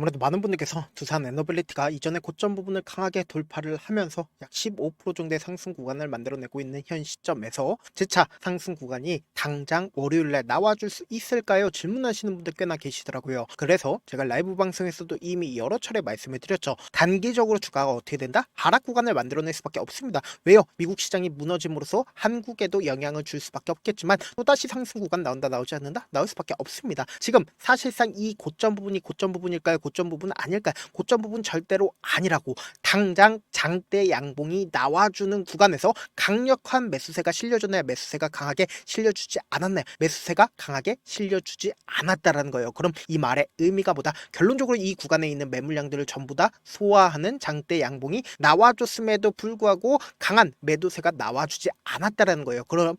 아무래도 많은 분들께서 두산 에너빌리티가 이전의 고점 부분을 강하게 돌파를 하면서 약 15% 정도의 상승 구간을 만들어내고 있는 현 시점에서 재차 상승 구간이 당장 월요일에 나와줄 수 있을까요? 질문하시는 분들 꽤나 계시더라고요. 그래서 제가 라이브 방송에서도 이미 여러 차례 말씀을 드렸죠. 단기적으로 주가가 어떻게 된다? 하락 구간을 만들어낼 수밖에 없습니다. 왜요? 미국 시장이 무너짐으로써 한국에도 영향을 줄 수밖에 없겠지만 또다시 상승 구간 나온다 나오지 않는다? 나올 수밖에 없습니다. 지금 사실상 이 고점 부분이 고점 부분일까요? 고점 부분은 아닐까요? 고점 부분 절대로 아니라고. 당장 장대 양봉이 나와주는 구간에서 강력한 매수세가 실려줬나요? 매수세가 강하게 실려주지 않았나요? 매수세가 강하게 실려주지 않았다라는 거예요. 그럼 이 말의 의미가 뭐다? 결론적으로 이 구간에 있는 매물량들을 전부 다 소화하는 장대 양봉이 나와줬음에도 불구하고 강한 매도세가 나와주지 않았다라는 거예요. 그럼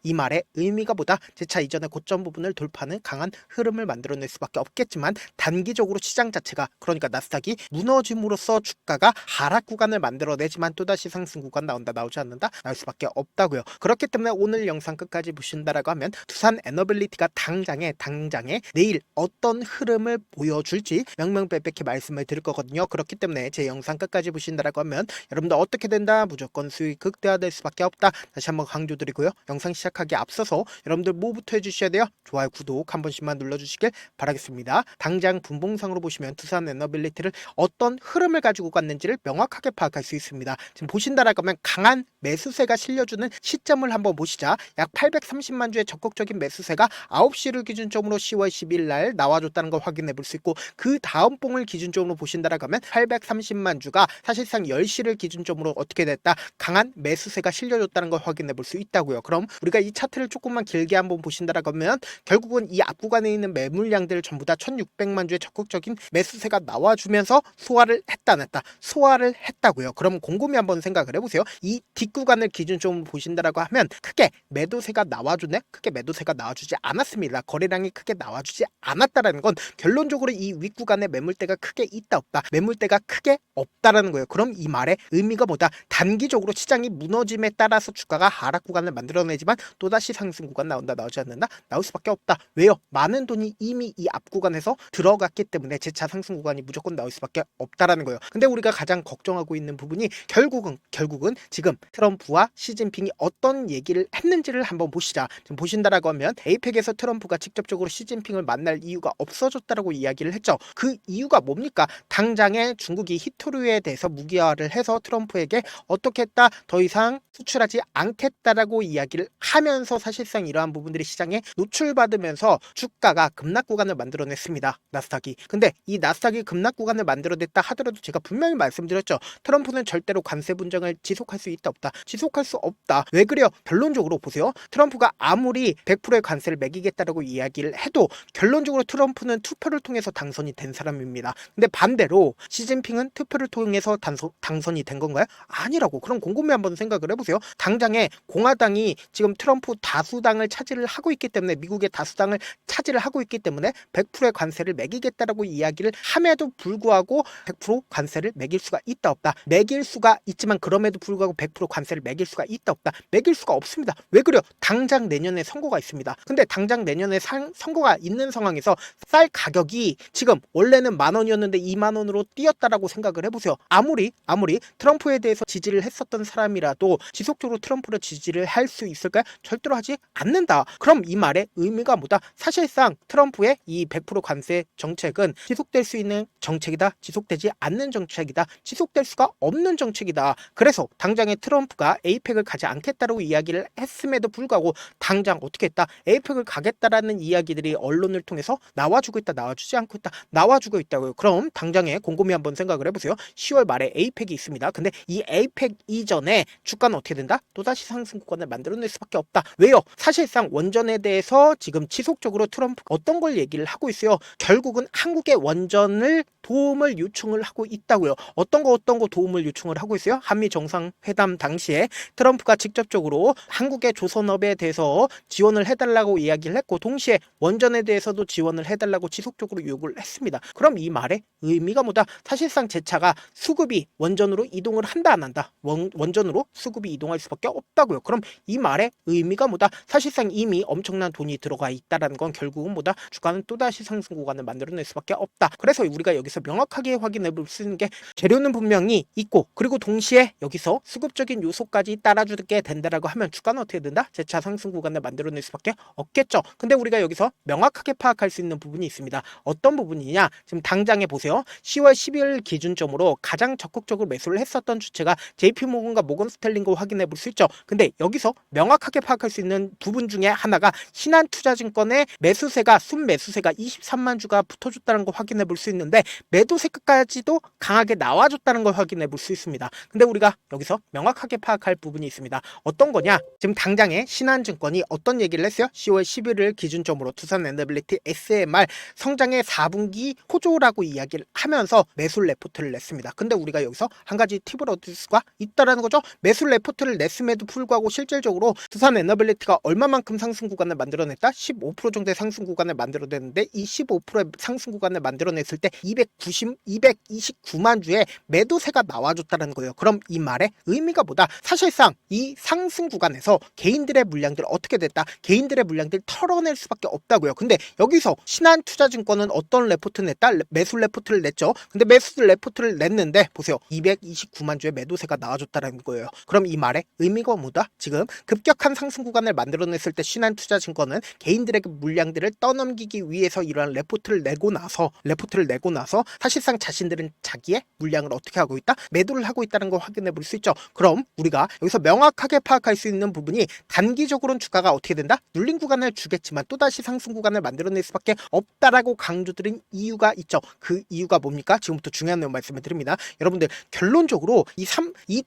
이 말의 의미가 뭐다? 재차 이전의 고점 부분을 돌파하는 강한 흐름을 만들어낼 수밖에 없겠지만 단기적으로 시장 자체가, 그러니까 나스닥이 무너짐으로써 주가가 하락 구간을 만들어내지만 또다시 상승 구간 나온다 나오지 않는다? 나올 수밖에 없다고요. 그렇기 때문에 오늘 영상 끝까지 보신다라고 하면 두산 에너빌리티가 당장에 내일 어떤 흐름을 보여줄지 명명백백히 말씀을 드릴 거거든요. 그렇기 때문에 제 영상 끝까지 보신다라고 하면 여러분들 어떻게 된다? 무조건 수익 극대화될 수밖에 없다. 다시 한번 강조드리고요. 영상 시작하기 앞서서 여러분들 뭐부터 해주셔야 돼요? 좋아요, 구독 한 번씩만 눌러주시길 바라겠습니다. 당장 분봉상으로 보시면 두산 에너빌리티를 어떤 흐름을 가지고 갔는지를 명확하게 파악할 수 있습니다. 지금 보신다라고 하면 강한 매수세가 실려주는 시점을 한번 보시자. 약 830만 주의 적극적인 매수세가 9시를 기준점으로 10월 10일 날 나와줬다는 걸 확인해 볼 수 있고, 그 다음 봉을 기준점으로 보신다라고 하면 830만 주가 사실상 10시를 기준점으로 어떻게 됐다? 강한 매수세가 실려줬다는 걸 확인해 볼 수 있다고요. 그럼 우리가 이 차트를 조금만 길게 한번 보신다라고 하면 결국은 이 앞구간에 있는 매물량들을 전부 다 1600만 주의 적극적인 매수세가 나와주면서 소화를 했다 안 했다? 소화를 했다고요. 그럼 곰곰이 한번 생각을 해보세요. 이 뒷구간을 기준점으로 보신다라고 하면 크게 매도세가 나와주네? 크게 매도세가 나와주지 않았습니다. 거래량이 크게 나와주지 않았다라는 건 결론적으로 이 윗구간에 매물대가 크게 있다 없다? 매물대가 크게 없다라는 거예요. 그럼 이 말의 의미가 뭐다? 단기적으로 시장이 무너짐에 따라서 주가가 하락 구간을 만들어내지만 또다시 상승 구간 나온다 나오지 않는다? 나올 수밖에 없다. 왜요? 많은 돈이 이미 이 앞 구간에서 들어갔기 때문에 재차 상승 구간이 무조건 나올 수밖에 없다라는 거예요. 근데 우리가 가장 걱정하고 있는 부분이 결국은 지금 트럼프와 시진핑이 어떤 얘기를 했는지를 한번 보시자. 지금 보신다라고 하면 에이펙에서 트럼프가 직접적으로 시진핑을 만날 이유가 없어졌다라고 이야기를 했죠. 그 이유가 뭡니까? 당장에 중국이 히토류에 대해서 무기화를 해서 트럼프에게 어떻게 했다? 더 이상 수출하지 않겠다라고 이야기를 하면서 사실상 이러한 부분들이 시장에 노출받으면서 주가가 급락 구간을 만들어냈습니다. 나스닥이. 근데 이 나스닥이 급락 구간을 만들어냈다 하더라도 제가 분명히 말씀드렸죠. 트럼프는 절대로 관세 분쟁을 지속할 수 있다 없다? 지속할 수 없다. 왜 그래요? 결론적으로 보세요. 트럼프가 아무리 100%의 관세를 매기겠다라고 이야기를 해도 결론적으로 트럼프는 투표를 통해서 당선이 된 사람입니다. 근데 반대로 시진핑은 투표를 통해서 당선이 된 건가요? 아니라고. 그럼 곰곰이 한번 생각을 해보세요. 당장에 공화당이 지금 트럼프 다수당을 차지를 하고 있기 때문에, 미국의 다수당을 차지를 하고 있기 때문에 100%의 관세를 매기겠다라고 이야기를 함에도 불구하고 100% 관세를 매길 수가 있다 없다? 매길 수가 있지만 그럼에도 불구하고 100% 관세를 매길 수가 있다 없다? 매길 수가 없습니다. 왜 그래요? 당장 내년에 선거가 있습니다. 근데 당장 내년에 선거가 있는 상황에서 쌀 가격이 지금 원래는 10,000원이었는데 20,000원으로 뛰었다라고 생각을 해보세요. 아무리 트럼프에 대해서 지지를 했었던 사람이라도 지속적으로 트럼프를 지지를 할 수 있을까요? 절대로 하지 않는다. 그럼 이 말의 의미가 뭐다? 사실상 트럼프의 이 100% 관세 정책은 지속될 수 있는 정책이다, 지속되지 않는 정책이다, 지속될 수가 없는 정책이다. 그래서 당장에 트럼프가 에이펙을 가지 않겠다라고 이야기를 했음에도 불구하고 당장 어떻게 했다? 에이펙을 가겠다라는 이야기들이 언론을 통해서 나와주고 있다, 나와주지 않고 있다, 나와주고 있다고요. 그럼 당장에 곰곰이 한번 생각을 해보세요. 10월 말에 에이펙이 있습니다. 근데 이 에이펙 이전에 주가는 어떻게 된다? 또다시 상승 구간을 만들어낼 수밖에 없다. 왜요? 사실상 원전에 대해서 지금 지속적으로 트럼프 어떤 걸 얘기를 하고 있어요? 결국은 한국의 원전을 도움을 요청을 하고 있다고요. 어떤 거 도움을 요청을 하고 있어요? 한미 정상회담 당시에 트럼프가 직접적으로 한국의 조선업에 대해서 지원을 해달라고 이야기를 했고, 동시에 원전에 대해서도 지원을 해달라고 지속적으로 요구를 했습니다. 그럼 이 말의 의미가 뭐다? 사실상 제 차가 수급이 원전으로 이동을 한다 안 한다? 원전으로 수급이 이동할 수밖에 없다고요. 그럼 이 말의 의미가 뭐다? 사실상 이미 엄청난 돈이 들어가 있다라는 건 결국은 뭐다? 주가는 또다시 상승 구간을 만들어낼 수밖에 없다. 없다. 그래서 우리가 여기서 명확하게 확인해 볼 수 있는 게 재료는 분명히 있고 그리고 동시에 여기서 수급적인 요소까지 따라주게 된다라고 하면 주가는 어떻게 된다? 재차 상승 구간을 만들어낼 수밖에 없겠죠. 근데 우리가 여기서 명확하게 파악할 수 있는 부분이 있습니다. 어떤 부분이냐? 지금 당장에 보세요. 10월 12일 기준점으로 가장 적극적으로 매수를 했었던 주체가 JP모건과 모건스탠리인 거 확인해 볼 수 있죠. 근데 여기서 명확하게 파악할 수 있는 부분 중에 하나가 신한투자증권의 매수세가 순매수세가 23만 주가 붙어줬다는 거 확인해 볼 수 있는데 매도세까지도 강하게 나와줬다는 걸 확인해 볼 수 있습니다. 근데 우리가 여기서 명확하게 파악할 부분이 있습니다. 어떤 거냐? 지금 당장에 신한증권이 어떤 얘기를 했어요? 10월 11일 기준점으로 두산에너빌리티 SMR 성장의 4분기 호조라고 이야기를 하면서 매수 레포트를 냈습니다. 근데 우리가 여기서 한 가지 팁을 얻을 수가 있다라는 거죠. 매수 레포트를 냈음에도 불구하고 실질적으로 두산에너빌리티가 얼마만큼 상승 구간을 만들어냈다? 15% 정도의 상승 구간을 만들어냈는데 이 15%의 상승 구간을 만들어냈을 때 229만 주의 매도세가 나와줬다는 거예요. 그럼 이 말의 의미가 뭐다? 사실상 이 상승 구간에서 개인들의 물량들 어떻게 됐다? 개인들의 물량들 털어낼 수밖에 없다고요. 근데 여기서 신한투자증권은 어떤 레포트를 냈다? 매수 레포트를 냈죠. 근데 매수 레포트를 냈는데 보세요. 229만 주의 매도세가 나와줬다는 거예요. 그럼 이 말의 의미가 뭐다? 지금 급격한 상승 구간을 만들어냈을 때 신한투자증권은 개인들에게 물량들을 떠넘기기 위해서 이러한 레포트를 내고 나서 사실상 자신들은 자기의 물량을 어떻게 하고 있다? 매도를 하고 있다는 걸 확인해 볼 수 있죠. 그럼 우리가 여기서 명확하게 파악할 수 있는 부분이 단기적으로는 주가가 어떻게 된다? 눌린 구간을 주겠지만 또다시 상승 구간을 만들어낼 수밖에 없다라고 강조드린 이유가 있죠. 그 이유가 뭡니까? 지금부터 중요한 내용 말씀을 드립니다. 여러분들 결론적으로 이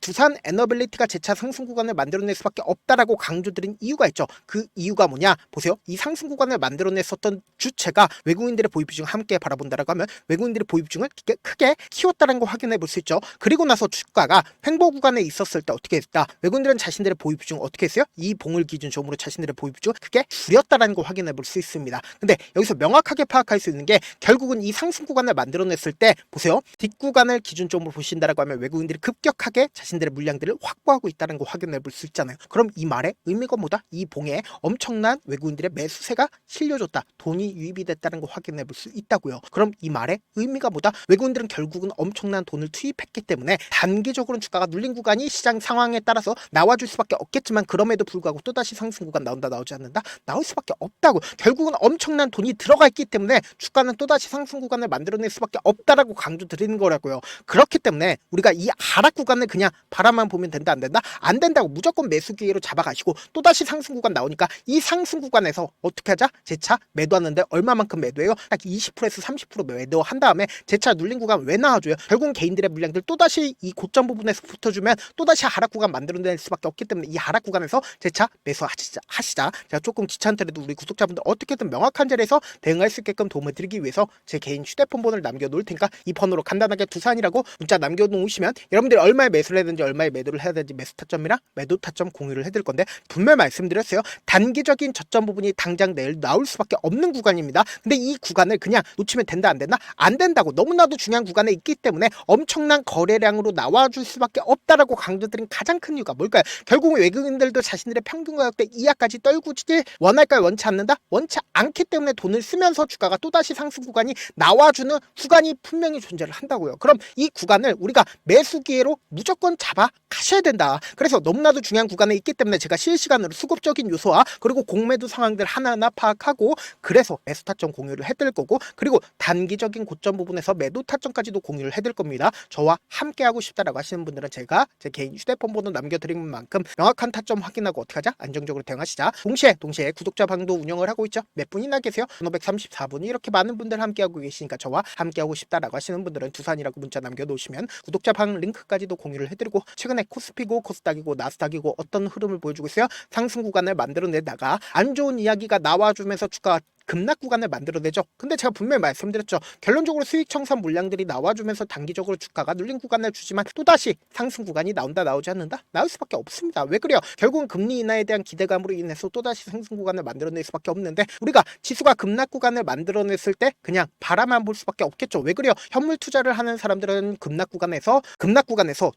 두산 에너빌리티가 재차 상승 구간을 만들어낼 수밖에 없다라고 강조드린 이유가 있죠. 그 이유가 뭐냐? 보세요. 이 상승 구간을 만들어냈었던 주체가 외국인들의 보유 비중을 함께 바라본다라고 하면 외국인들의 보유 비중을 크게 키웠다는 걸 확인해 볼 수 있죠. 그리고 나서 주가가 횡보 구간에 있었을 때 어떻게 했다? 외국인들은 자신들의 보유 비중을 어떻게 했어요? 이 봉을 기준점으로 자신들의 보유 비중을 크게 줄였다라는 걸 확인해 볼 수 있습니다. 근데 여기서 명확하게 파악할 수 있는 게 결국은 이 상승 구간을 만들어냈을 때 보세요. 뒷구간을 기준점으로 보신다라고 하면 외국인들이 급격하게 자신들의 물량들을 확보하고 있다는 걸 확인해 볼 수 있잖아요. 그럼 이 말의 의미가 뭐다? 이 봉에 엄청난 외국인들의 매수세가 실려줬다. 돈이 유입이 됐다는 걸 확인해 볼 수 있다고요. 그럼 이 말의 의미가 뭐다? 외국인들은 결국은 엄청난 돈을 투입했기 때문에 단기적으로는 주가가 눌린 구간이 시장 상황에 따라서 나와줄 수밖에 없겠지만 그럼에도 불구하고 또다시 상승 구간 나온다 나오지 않는다? 나올 수밖에 없다고. 결국은 엄청난 돈이 들어가 있기 때문에 주가는 또다시 상승 구간을 만들어낼 수밖에 없다라고 강조드리는 거라고요. 그렇기 때문에 우리가 이 하락 구간을 그냥 바라만 보면 된다 안 된다? 안 된다고 무조건 매수 기회로 잡아가시고 또다시 상승 구간 나오니까 이 상승 구간에서 어떻게 하자? 재차 매도하는데 얼마만큼 매도해요? 딱 20%에서 30% 매도한 다음에 재차 눌린 구간 왜 나와줘요? 결국은 개인들의 물량들 또다시 이 고점 부분에서 붙어주면 또다시 하락 구간 만들어낼 수밖에 없기 때문에 이 하락 구간에서 재차 매수하시자. 제가 조금 귀찮더라도 우리 구독자분들 어떻게든 명확한 자리에서 대응할 수 있게끔 도움을 드리기 위해서 제 개인 휴대폰 번호를 남겨놓을 테니까 이 번호로 간단하게 두산이라고 문자 남겨놓으시면 여러분들이 얼마에 매수를 해야 되는지 얼마에 매도를 해야 되는지 매수 타점이랑 매도 타점 공유를 해드릴 건데 분명 말씀드렸어요. 단기적인 저점 부분이 당장 내일 나올 수밖에 없는 구간입니다. 근데 이 구간을 그냥 놓치면 된다 안 된다? 안 된다고. 너무나도 중요한 구간에 있기 때문에 엄청난 거래량으로 나와줄 수밖에 없다라고 강조드린 가장 큰 이유가 뭘까요? 결국은 외국인들도 자신들의 평균 가격대 이하까지 떨구지 원할까요? 원치 않는다? 원치 않기 때문에 돈을 쓰면서 주가가 또다시 상승 구간이 나와주는 구간이 분명히 존재를 한다고요. 그럼 이 구간을 우리가 매수 기회로 무조건 잡아 가셔야 된다. 그래서 너무나도 중요한 구간에 있기 때문에 제가 실시간으로 수급적인 요소와 그리고 공매도 상황들 하나하나 파악하고 그래서 매수 타점 공유를 해드릴 거고 그리고 단기적인 고점 부분에서 매도 타점까지도 공유를 해드릴 겁니다. 저와 함께 하고 싶다라고 하시는 분들은 제가 제 개인 휴대폰 번호 남겨드린 만큼 명확한 타점 확인하고 어떻게 하자? 안정적으로 대응하시자. 동시에 구독자 방도 운영을 하고 있죠. 몇 분이나 계세요? 1534분이 이렇게 많은 분들 함께하고 계시니까 저와 함께하고 싶다라고 하시는 분들은 두산이라고 문자 남겨놓으시면 구독자 방 링크까지도 공유를 해드리고 최근에 코스피고 코스닥이고 나스닥이고 어떤 흐름을 보여주고 있어요? 상승 구간을 만들어내다가 안 좋은 이야기가 나와주면서 주가가 급락 구간을 만들어내죠. 근데 제가 분명히 말씀드렸죠. 결론적으로 수익 청산 물량들이 나와주면서 단기적으로 주가가 눌린 구간을 주지만 또다시 상승 구간이 나온다 나오지 않는다? 나올 수밖에 없습니다. 왜 그래요? 결국은 금리 인하에 대한 기대감으로 인해서 또다시 상승 구간을 만들어낼 수밖에 없는데 우리가 지수가 급락 구간을 만들어냈을 때 그냥 바라만 볼 수밖에 없겠죠. 왜 그래요? 현물 투자를 하는 사람들은 급락 구간에서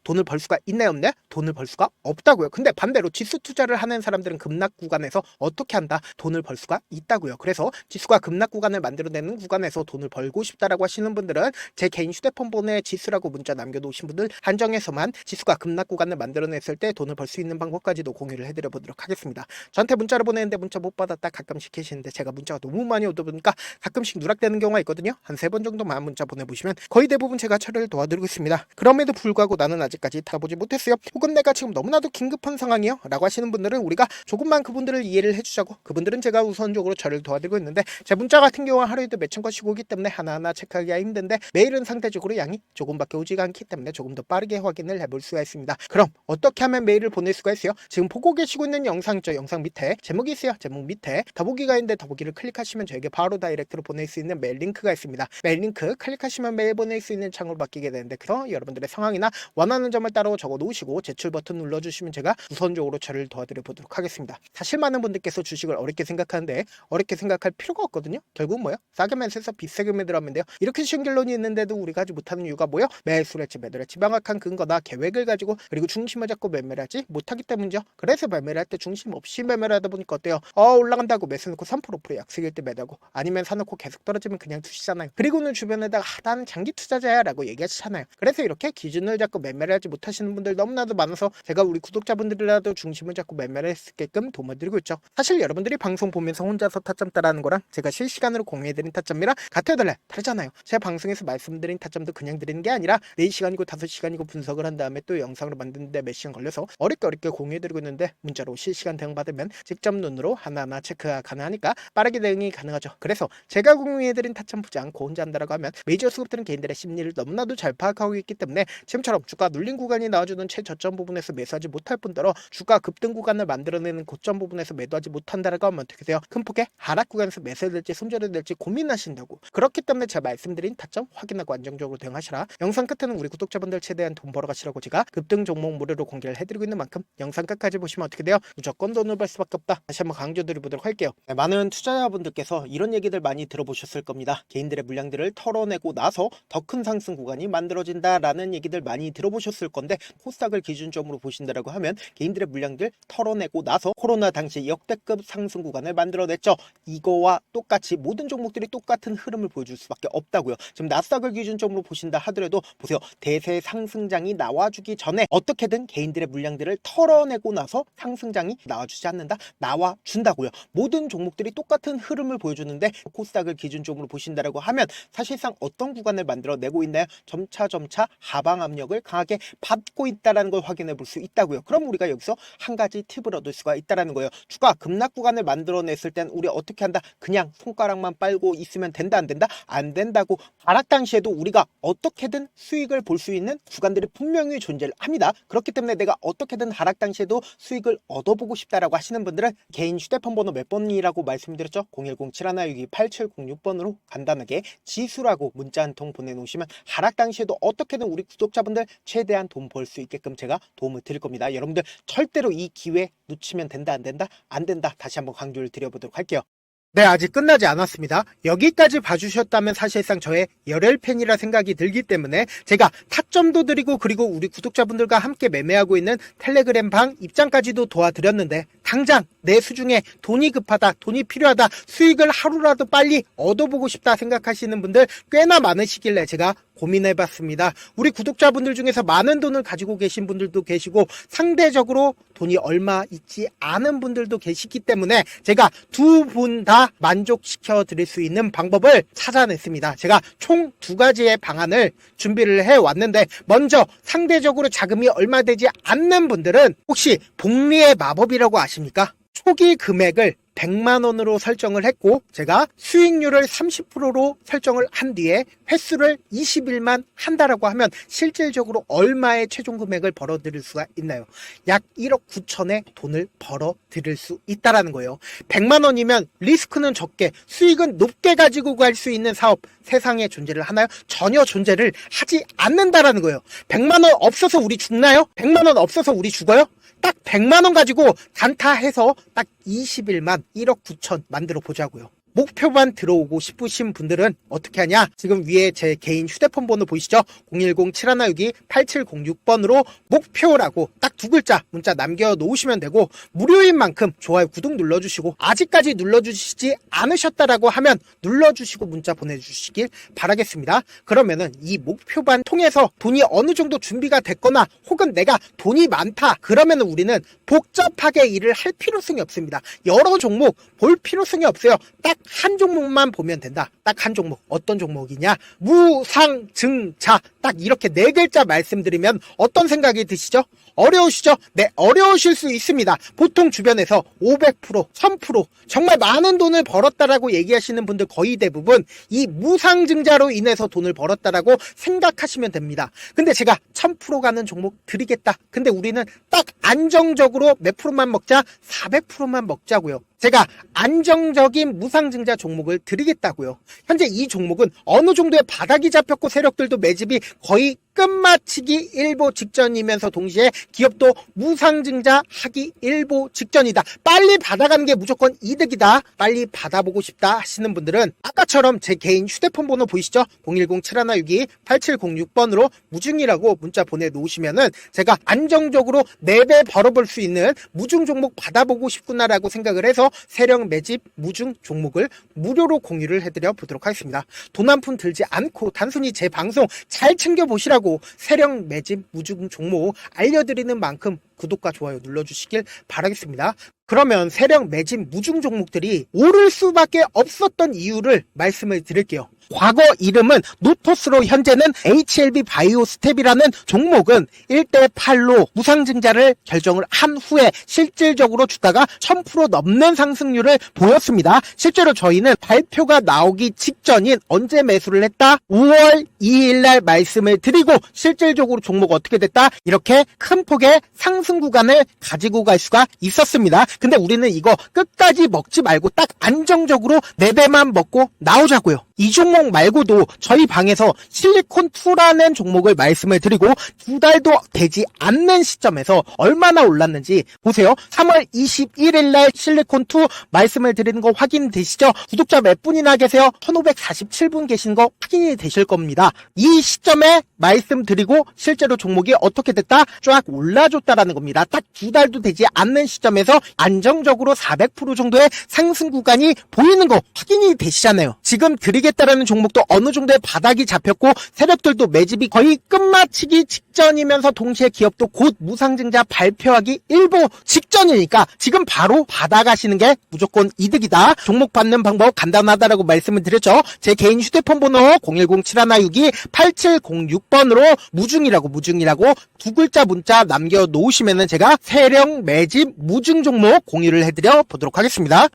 돈을 벌 수가 있나요 없나요? 돈을 벌 수가 없다고요. 근데 반대로 지수 투자를 하는 사람들은 급락 구간에서 어떻게 한다? 돈을 벌 수가 있다고요. 그래서 지수가 급락 구간을 만들어내는 구간에서 돈을 벌고 싶다라고 하시는 분들은 제 개인 휴대폰 번호에 지수라고 문자 남겨놓으신 분들 한정해서만 지수가 급락 구간을 만들어냈을 때 돈을 벌 수 있는 방법까지도 공유를 해드려 보도록 하겠습니다. 저한테 문자를 보내는데 문자 못 받았다 가끔씩 계시는데 제가 문자가 너무 많이 오다 보니까 가끔씩 누락되는 경우가 있거든요. 한 3번 정도만 문자 보내보시면 거의 대부분 제가 처리를 도와드리고 있습니다. 그럼에도 불구하고 나는 아직까지 타보지 못했어요. 혹은 내가 지금 너무나도 긴급한 상황이요 라고 하시는 분들은 우리가 조금만 그분들을 이해를 해주자고, 그분들은 제가 우선적으로 처리를 도와드리고 있는데 제 문자 같은 경우는 하루에도 몇천 건씩 오기 때문에 하나하나 체크하기가 힘든데 메일은 상대적으로 양이 조금밖에 오지가 않기 때문에 조금 더 빠르게 확인을 해볼 수가 있습니다. 그럼 어떻게 하면 메일을 보낼 수가 있어요? 지금 보고 계시고 있는 영상 있죠? 영상 밑에 제목이 있어요. 제목 밑에 더보기가 있는데 더보기를 클릭하시면 저에게 바로 다이렉트로 보낼 수 있는 메일 링크가 있습니다. 메일 링크 클릭하시면 메일 보낼 수 있는 창으로 바뀌게 되는데, 그래서 여러분들의 상황이나 원하는 점을 따로 적어 놓으시고 제출 버튼 눌러주시면 제가 우선적으로 처리를 도와드려 보도록 하겠습니다. 사실 많은 분들께서 주식을 어렵게 생각하는데 어렵게 생각할 필요가 없거든요. 결국 뭐요? 싸게만 사서 비싸게 매도하면 돼요. 이렇게 쉬운 결론이 있는데도 우리가 하지 못하는 이유가 뭐요? 매수를 했지 매도를 했지 명확한 근거나 계획을 가지고 그리고 중심을 잡고 매매를 하지 못하기 때문이죠. 그래서 매매를 할 때 중심 없이 매매를 하다 보니까 어때요? 올라간다고 매수 놓고 3% 약속일 때 매도하고, 아니면 사놓고 계속 떨어지면 그냥 투시잖아요. 그리고는 주변에다가 나는 장기 투자자야 라고 얘기하시잖아요. 그래서 이렇게 기준을 잡고 매매를 하지 못하시는 분들 너무나도 많아서 제가 우리 구독자분들이라도 중심을 잡고 매매를 했게끔 도움을 드리고 있죠. 사실 여러분들이 방송 보면서 혼자서 타점 따라하는 거랑 제가 실시간으로 공유해드린 타점이랑 같아요 달라요? 다르잖아요. 제가 방송에서 말씀드린 타점도 그냥 드리는 게 아니라 4시간이고 5시간이고 분석을 한 다음에 또 영상으로 만드는데 몇 시간 걸려서 어렵게 공유해드리고 있는데, 문자로 실시간 대응 받으면 직접 눈으로 하나하나 체크가 가능하니까 빠르게 대응이 가능하죠. 그래서 제가 공유해드린 타점 보지 않고 혼자 한다라고 하면 메이저 수급들은 개인들의 심리를 너무나도 잘 파악하고 있기 때문에 지금처럼 주가 눌린 구간이 나와주는 최저점 부분에서 매수하지 못할 뿐더러 주가 급등 구간을 만들어내는 고점 부분에서 매도하지 못한다라고 하면 어떻게 돼요? 큰 폭의 하락 구간에서 매수해야 될지 손절해야 될지 고민하신다고. 그렇기 때문에 제가 말씀드린 타점 확인하고 안정적으로 대응하시라. 영상 끝에는 우리 구독자분들 최대한 돈 벌어가시라고 제가 급등 종목 무료로 공개를 해드리고 있는 만큼 영상 끝까지 보시면 어떻게 돼요? 무조건 돈을 벌 수밖에 없다. 다시 한번 강조드려보도록 할게요. 네, 많은 투자자분들께서 이런 얘기들 많이 들어보셨을 겁니다. 개인들의 물량들을 털어내고 나서 더 큰 상승 구간이 만들어진다라는 얘기들 많이 들어보셨을 건데, 코스닥을 기준점으로 보신다라고 하면 개인들의 물량들 털어내고 나서 코로나 당시 역대급 상승 구간을 만들어냈죠. 이거와 똑같이 모든 종목들이 똑같은 흐름을 보여줄 수밖에 없다고요. 지금 나스닥을 기준점으로 보신다 하더라도 보세요. 대세 상승장이 나와주기 전에 어떻게든 개인들의 물량들을 털어내고 나서 상승장이 나와주지 않는다? 나와준다고요. 모든 종목들이 똑같은 흐름을 보여주는데 코스닥을 기준점으로 보신다라고 하면 사실상 어떤 구간을 만들어내고 있나요? 점차 하방 압력을 강하게 받고 있다는 걸 확인해 볼 수 있다고요. 그럼 우리가 여기서 한 가지 팁을 얻을 수가 있다는 거예요. 주가 급락 구간을 만들어냈을 땐 우리 어떻게 한다? 그냥 손가락만 빨고 있으면 된다 안 된다? 안 된다고. 하락 당시에도 우리가 어떻게든 수익을 볼 수 있는 구간들이 분명히 존재를 합니다. 그렇기 때문에 내가 어떻게든 하락 당시에도 수익을 얻어보고 싶다라고 하시는 분들은 개인 휴대폰 번호 몇 번이라고 말씀드렸죠? 010-7162-8706번으로 간단하게 지수라고 문자 한 통 보내놓으시면 하락 당시에도 어떻게든 우리 구독자분들 최대한 돈 벌 수 있게끔 제가 도움을 드릴 겁니다. 여러분들 절대로 이 기회 놓치면 된다 안 된다? 안 된다. 다시 한번 강조를 드려보도록 할게요. 네, 아직 끝나지 않았습니다. 여기까지 봐주셨다면 사실상 저의 열혈 팬이라 생각이 들기 때문에 제가 타점도 드리고 그리고 우리 구독자분들과 함께 매매하고 있는 텔레그램 방 입장까지도 도와드렸는데, 당장 내 수중에 돈이 급하다, 돈이 필요하다, 수익을 하루라도 빨리 얻어보고 싶다 생각하시는 분들 꽤나 많으시길래 제가 고민해봤습니다. 우리 구독자분들 중에서 많은 돈을 가지고 계신 분들도 계시고 상대적으로 돈이 얼마 있지 않은 분들도 계시기 때문에 제가 두 분 다 만족시켜 드릴 수 있는 방법을 찾아냈습니다. 제가 총 2가지의 방안을 준비를 해왔는데, 먼저 상대적으로 자금이 얼마 되지 않는 분들은 혹시 복리의 마법이라고 아십니까? 초기 금액을 100만원으로 설정을 했고 제가 수익률을 30%로 설정을 한 뒤에 횟수를 20일만 한다라고 하면 실질적으로 얼마의 최종 금액을 벌어들일 수가 있나요? 약 1억 9천의 돈을 벌어들일 수 있다라는 거예요. 100만원이면 리스크는 적게 수익은 높게 가지고 갈 수 있는 사업 세상에 존재를 하나요? 전혀 존재를 하지 않는다라는 거예요. 100만원 없어서 우리 죽나요? 100만원 없어서 우리 죽어요? 딱 100만원 가지고 단타해서 딱 20일만 1억 9천 만들어 보자고요. 목표만 들어오고 싶으신 분들은 어떻게 하냐? 지금 위에 제 개인 휴대폰 번호 보이시죠? 010-7162-8706번으로 목표라고 딱 두 글자 문자 남겨놓으시면 되고, 무료인 만큼 좋아요, 구독 눌러주시고, 아직까지 눌러주시지 않으셨다라고 하면 눌러주시고 문자 보내주시길 바라겠습니다. 그러면은 이 목표반 통해서 돈이 어느 정도 준비가 됐거나 혹은 내가 돈이 많다 그러면은 우리는 복잡하게 일을 할 필요성이 없습니다. 여러 종목 볼 필요성이 없어요. 딱 한 종목만 보면 된다. 딱 한 종목. 어떤 종목이냐? 무상증자. 딱 이렇게 네 글자 말씀드리면 어떤 생각이 드시죠? 어려우시죠? 네, 어려우실 수 있습니다. 보통 주변에서 500%, 1000% 정말 많은 돈을 벌었다라고 얘기하시는 분들 거의 대부분 이 무상증자로 인해서 돈을 벌었다라고 생각하시면 됩니다. 근데 제가 1000% 가는 종목 드리겠다. 근데 우리는 딱 안정적으로 몇 프로만 먹자? 400%만 먹자고요. 제가 안정적인 무상증자 종목을 드리겠다고요. 현재 이 종목은 어느 정도의 바닥이 잡혔고 세력들도 매집이 거의 끝마치기 일보 직전이면서 동시에 기업도 무상증자 하기 일보 직전이다. 빨리 받아가는 게 무조건 이득이다. 빨리 받아보고 싶다 하시는 분들은 아까처럼 제 개인 휴대폰 번호 보이시죠? 010-7162-8706번으로 무중이라고 문자 보내놓으시면은 제가 안정적으로 4배 벌어볼 수 있는 무중 종목 받아보고 싶구나라고 생각을 해서 세력 매집 무중 종목을 무료로 공유를 해드려 보도록 하겠습니다. 돈 한 푼 들지 않고 단순히 제 방송 잘 챙겨보시라고 세력 매집 무중 종목 알려드리는 만큼 구독과 좋아요 눌러주시길 바라겠습니다. 그러면 세력 매집 무중 종목들이 오를 수밖에 없었던 이유를 말씀을 드릴게요. 과거 이름은 노토스로 현재는 HLB 바이오스텝이라는 종목은 1대8로 무상증자를 결정을 한 후에 실질적으로 주가가 1000% 넘는 상승률을 보였습니다. 실제로 저희는 발표가 나오기 직전인 언제 매수를 했다? 5월 2일날 말씀을 드리고 실질적으로 종목 어떻게 됐다? 이렇게 큰 폭의 상승 구간을 가지고 갈 수가 있었습니다. 근데 우리는 이거 끝까지 먹지 말고 딱 안정적으로 4배만 먹고 나오자고요. 이 종목 말고도 저희 방에서 실리콘2라는 종목을 말씀을 드리고 2달도 되지 않는 시점에서 얼마나 올랐는지 보세요. 3월 21일 날 실리콘2 말씀을 드리는 거 확인되시죠? 구독자 몇 분이나 계세요? 1547분 계신 거 확인이 되실 겁니다. 이 시점에 말씀드리고 실제로 종목이 어떻게 됐다? 쫙 올라줬다라는 겁니다. 딱 2달도 되지 않는 시점에서 안정적으로 400% 정도의 상승 구간이 보이는 거 확인이 되시잖아요. 지금 드리겠다라는 종목도 어느 정도의 바닥이 잡혔고 세력들도 매집이 거의 끝마치기 직전이면서 동시에 기업도 곧 무상증자 발표하기 일보 직전이니까 지금 바로 받아가시는 게 무조건 이득이다. 종목 받는 방법 간단하다라고 말씀을 드렸죠. 제 개인 휴대폰 번호 010-7162-8706번으로 무중이라고 두 글자 문자 남겨놓으시면은 제가 세력 매집 무중 종목 공유를 해드려 보도록 하겠습니다.